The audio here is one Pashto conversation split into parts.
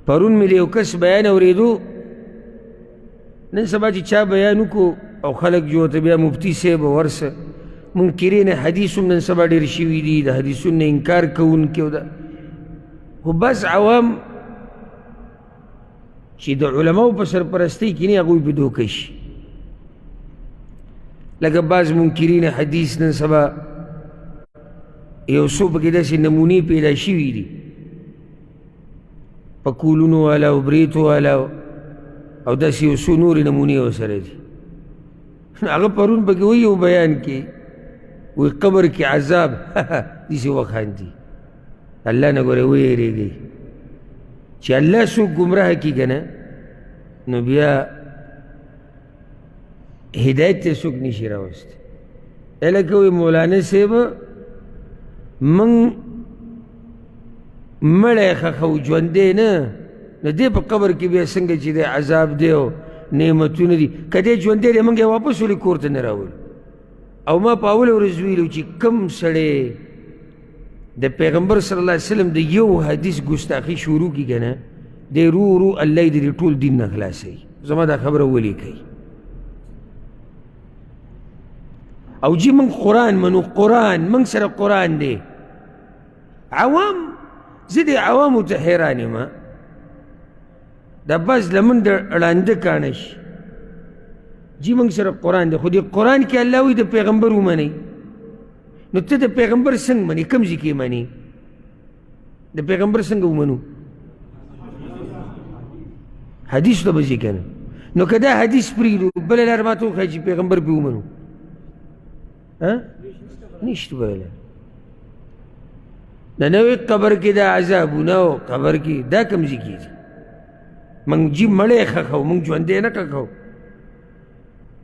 پرون مې د یو کس بیان اورېدو، نن سبا چې چا بیان وکړو او خلک جو ته بیا مفتي صاحب ورسه منکرین حدیث هم نن سبا ډېر شوي دي، د حدیثونو نه انکار کوونکي او خو بس عوام چې د علماو په سرپرستۍ کې نه هغوی په دوکه شي. لکه بعض منکرین حدیث نن سبا یو څو پکې داسې نمونې پیدا شوي دي په کولونو والا او بریتو والا او داسې یو څو نورې نمونې ورسره دي. هغه پرون پکې وایي یو بیان کې وایي قبر کې عذاب داسې وخاندي. الله نه ګوره ویېرېږئ چې الله څوک ګمراه کړي که نه نو بیا هدایت ته څوک نشي راوستی. لکه وایي مولانا صاحب موږ مړی ښخوو ژوندی نه، نو دی په قبر کې بیا څنګه چې دی عذاب دی او نعمتونه دي، که دی ژوندی دی موږ یې واپس ولې کور ته نه راولو. او ما په اوله ورځ ویلو چې کوم سړی د پیغمبر صلی الله علیه وسلم د یو حدیث ګستاخي شروع کړي که نه دی رو رو الله یې د ټول دین نه خلاصوي. زما دا خبره ولیکئ. او جی من قرآن منو، قرآن من سره قرآن دی. عوام زه د عوامو ته حیران یم دا بس لمن د ړانده کاڼه شي. جی من سره قرآن دی خو د قرآن کې الله وایي د پیغمبر ومنئ. نو ته د پیغمبر څنګه منې؟ کوم ځای کې منې؟ د پیغمبر څنګه ومنو؟ حدیث ته به ځي که نه. نو که دا حدیث پرېږدو بله لار ما ته وښایي چې پیغمبر پرې ومنو. نشته بله لار. د نوې قبر کې دا عذابونه او قبر کې دا کوم ځای کې دي؟ موږ جي مړی ښخوو، موږ ژوندی نه ښخوو.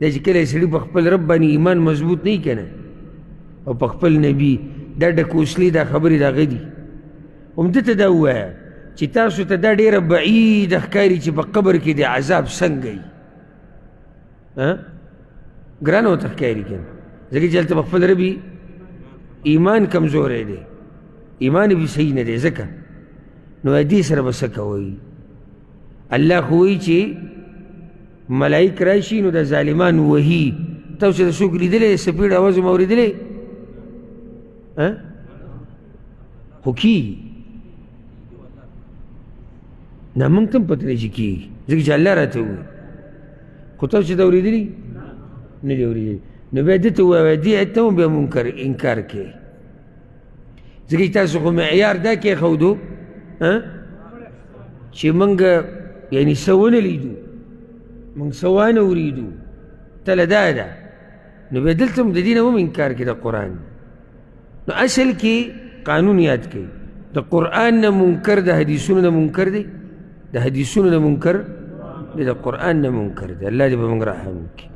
دا چې کله سړي په خپل رب باندې ایمان مضبوط نه وي که نه او په خپل نبي دا ډکوسلې دا خبرې د هغه دي. همده ته دا ووایه چې تاسو ته دا ډېره بعیده ښکاري چې په قبر کې د عذاب څنګه وي. ګرانه ورته ښکاري که نه ځکه چې هلته په خپل ربي ایمان کمزوری دی، ایمان یې صحیح نه دی. ځکه نو دې سره به څه کوئ؟ الله خو وایي چې ملایک راشي نو د ظالمان وهي. تاسو د څوک لیدلی سپیډ اواز مو اورېدلی؟ خو کېږي نه موږ ته هم پته دی چې کېږي ځکه چې الله راته ووایي. خو تاسو چې دا اورېدلي نه دي اورېدلي نو بیا ده ته ووایه دې آیت ته هم بیا انکار کوي ځکه چې تاسو خو معیار دا کېښودو چې موږ یعنې څه ونه لیدو، موږ څه وانه اورېدو، تله دا ده. نو بیا دلته هم د دې نه هم انکار کوي د قرآن. نو اصل کې قانون یاد کوي د قرآن نه منکر د حدیثونو نه منکر دی، د حدیثونو نه منکر دی د قرآن نه منکر دی. الله دې به موږ رحم وکړي.